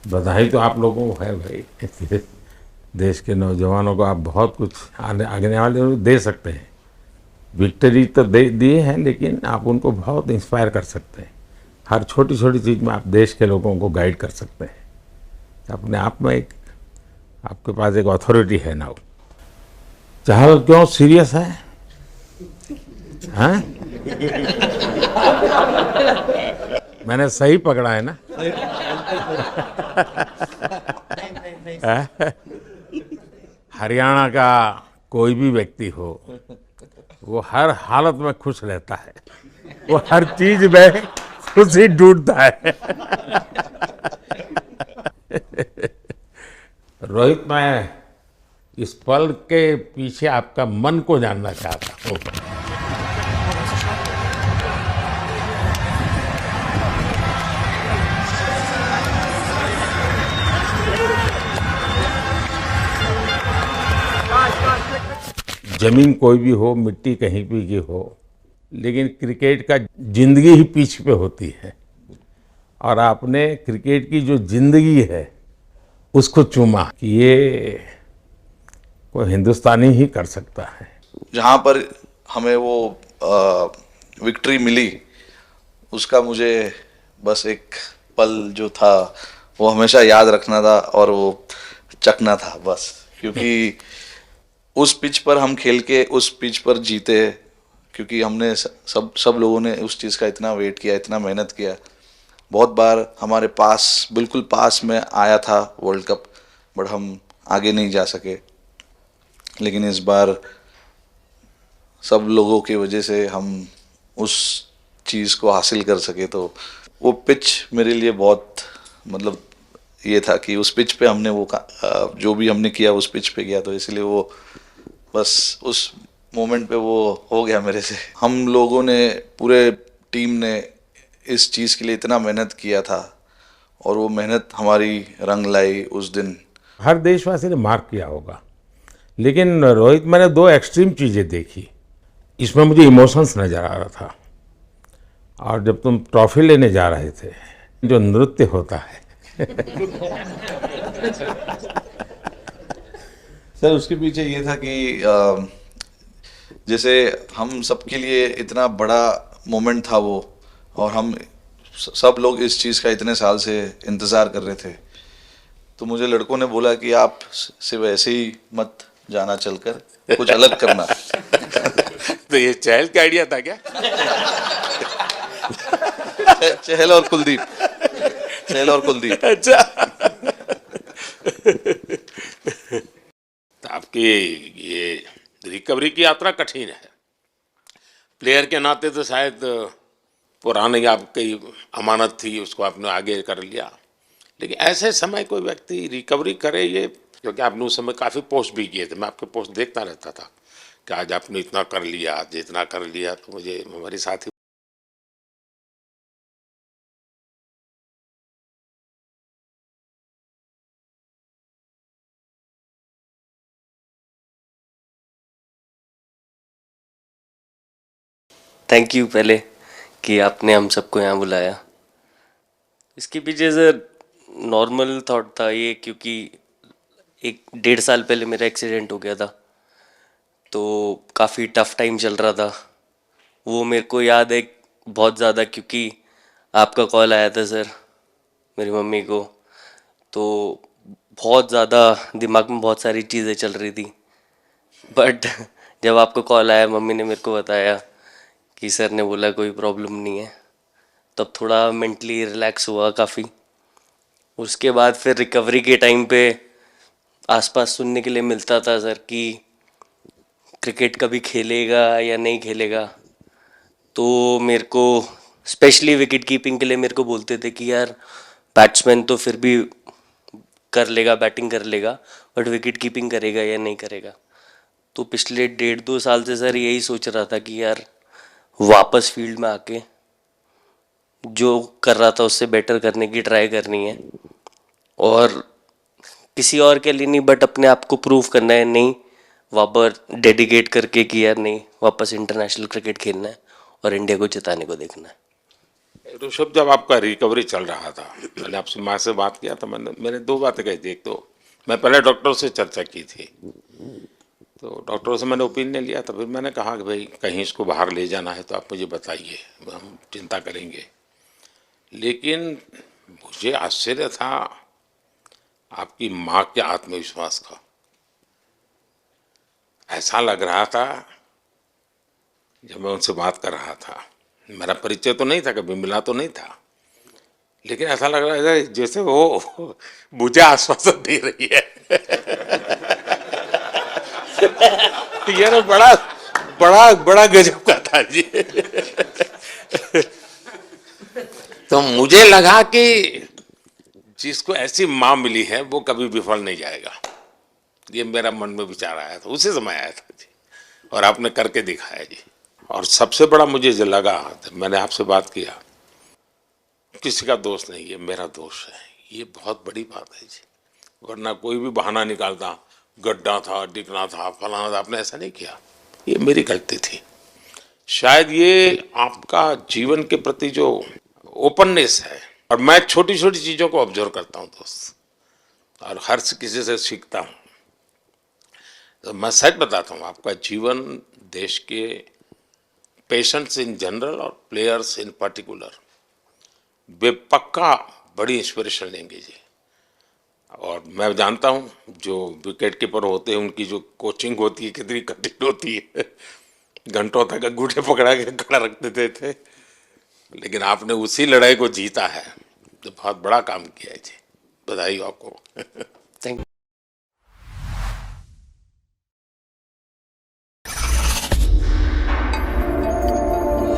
बधाई तो आप लोगों को है भाई। देश के नौजवानों को आप बहुत कुछ आने वाले दिनों में दे सकते हैं। विक्ट्री तो दे दिए हैं, लेकिन आप उनको बहुत इंस्पायर कर सकते हैं। हर छोटी छोटी चीज़ में आप देश के लोगों को गाइड कर सकते हैं। अपने आप में एक आपके पास एक अथॉरिटी है ना। चहल क्यों सीरियस है? हैं? मैंने सही पकड़ा है ना? हरियाणा का कोई भी व्यक्ति हो, वो हर हालत में खुश रहता है। वो हर चीज में खुशी ढूंढता है। रोहित, मैं इस पल के पीछे आपका मन को जानना चाहता हूँ। जमीन कोई भी हो, मिट्टी कहीं भी की हो, लेकिन क्रिकेट का जिंदगी ही पिच पे होती है। और आपने क्रिकेट की जो जिंदगी है उसको चुमा कि ये कोई हिंदुस्तानी ही कर सकता है। जहाँ पर हमें वो विक्ट्री मिली, उसका मुझे बस एक पल जो था वो हमेशा याद रखना था और वो चखना था बस। क्योंकि उस पिच पर हम खेल के उस पिच पर जीते, क्योंकि हमने सब लोगों ने उस चीज़ का इतना वेट किया, इतना मेहनत किया। बहुत बार हमारे पास, बिल्कुल पास में आया था वर्ल्ड कप, बट हम आगे नहीं जा सके। लेकिन इस बार सब लोगों की वजह से हम उस चीज़ को हासिल कर सके। तो वो पिच मेरे लिए बहुत, मतलब ये था कि उस पिच पे हमने वो जो भी हमने किया उस पिच पे किया, तो इसलिए वो बस उस मोमेंट पे वो हो गया मेरे से। हम लोगों ने, पूरे टीम ने इस चीज़ के लिए इतना मेहनत किया था और वो मेहनत हमारी रंग लाई उस दिन। हर देशवासी ने मार्क किया होगा, लेकिन रोहित, मैंने दो एक्सट्रीम चीजें देखी। इसमें मुझे इमोशंस नजर आ रहा था। और जब तुम ट्रॉफी लेने जा रहे थे, जो नृत्य होता है सर, उसके पीछे ये था कि जैसे हम सबके लिए इतना बड़ा मोमेंट था वो, और हम सब लोग इस चीज़ का इतने साल से इंतज़ार कर रहे थे। तो मुझे लड़कों ने बोला कि आप सिर्फ ऐसे ही मत जाना, चलकर कुछ अलग करना। तो ये चहल का आइडिया था क्या? चहल और कुलदीप, चहल और कुलदीप। अच्छा। तो आपकी ये रिकवरी की यात्रा कठिन है। प्लेयर के नाते तो शायद पुरानी आपकी अमानत थी, उसको आपने आगे कर लिया। लेकिन ऐसे समय कोई व्यक्ति रिकवरी करे, ये क्योंकि आपने उस समय काफ़ी पोस्ट भी किए थे, मैं आपके पोस्ट देखता रहता था कि आज आपने इतना कर लिया, आज इतना कर लिया। तो मुझे हमारे साथी थैंक यू पहले कि आपने हम सबको यहाँ बुलाया। इसके पीछे सर नॉर्मल थॉट था ये, क्योंकि 1-1.5 साल पहले मेरा एक्सीडेंट हो गया था, तो काफ़ी टफ टाइम चल रहा था। वो मेरे को याद है बहुत ज़्यादा, क्योंकि आपका कॉल आया था सर मेरी मम्मी को, तो बहुत ज़्यादा दिमाग में बहुत सारी चीज़ें चल रही थी। बट जब आपका कॉल आया, मम्मी ने मेरे को बताया कि सर ने बोला कोई प्रॉब्लम नहीं है, तब थोड़ा मेंटली रिलैक्स हुआ काफ़ी। उसके बाद फिर रिकवरी के टाइम पे आसपास सुनने के लिए मिलता था सर कि क्रिकेट कभी खेलेगा या नहीं खेलेगा। तो मेरे को स्पेशली विकेट कीपिंग के लिए मेरे को बोलते थे कि यार बैट्समैन तो फिर भी कर लेगा, बैटिंग कर लेगा, बट विकेट कीपिंग करेगा या नहीं करेगा। तो पिछले 1.5-2 साल से सर यही सोच रहा था कि यार वापस फील्ड में आके जो कर रहा था उससे बेटर करने की ट्राई करनी है, और किसी और के लिए नहीं बट अपने आप को प्रूव करना है। नहीं, वापस डेडिकेट करके कि यार नहीं, वापस इंटरनेशनल क्रिकेट खेलना है और इंडिया को जिताने को देखना है। ऋषभ, जब आपका रिकवरी चल रहा था, मैंने आपसे माँ से बात किया था, मैंने दो बातें कही थी। एक तो मैं पहले डॉक्टर से चर्चा की थी, तो डॉक्टरों से मैंने ओपिनियन लिया था। फिर मैंने कहा कि भाई कहीं इसको बाहर ले जाना है तो आप मुझे बताइए, हम चिंता करेंगे। लेकिन मुझे आश्चर्य था आपकी माँ के आत्मविश्वास का। ऐसा लग रहा था जब मैं उनसे बात कर रहा था, मेरा परिचय तो नहीं था, कभी मिला तो नहीं था, लेकिन ऐसा लग रहा है जैसे वो मुझे आश्वासन दे रही है। ये ना बड़ा बड़ा बड़ा गजब का था जी। तो मुझे लगा कि जिसको ऐसी माँ मिली है वो कभी विफल नहीं जाएगा। ये मेरा मन में विचार आया था, उसी समय आया था जी, और आपने करके दिखाया जी। और सबसे बड़ा मुझे जो लगा जब मैंने आपसे बात किया, किसी का दोष नहीं, ये मेरा दोष है, ये बहुत बड़ी बात है जी। वरना कोई भी बहाना निकालता, गड्ढा था, डिगना था, फलाना था, आपने ऐसा नहीं किया, ये मेरी गलती थी। शायद ये आपका जीवन के प्रति जो ओपननेस है, और मैं छोटी छोटी चीज़ों को ऑब्जर्व करता हूँ दोस्त, और हर किसी से सीखता हूँ। तो मैं सच बताता हूँ, आपका जीवन देश के पेशेंट्स इन जनरल और प्लेयर्स इन पर्टिकुलर वे पक्का बड़ी इंस्पिरेशन लेंगे जी। और मैं जानता हूँ जो विकेट कीपर होते हैं उनकी जो कोचिंग होती है कितनी कठिन होती है। घंटों तक अंगूठे पकड़ा के खड़ा रख देते थे, लेकिन आपने उसी लड़ाई को जीता है, तो बहुत बड़ा काम किया है जी। बधाई हो आपको।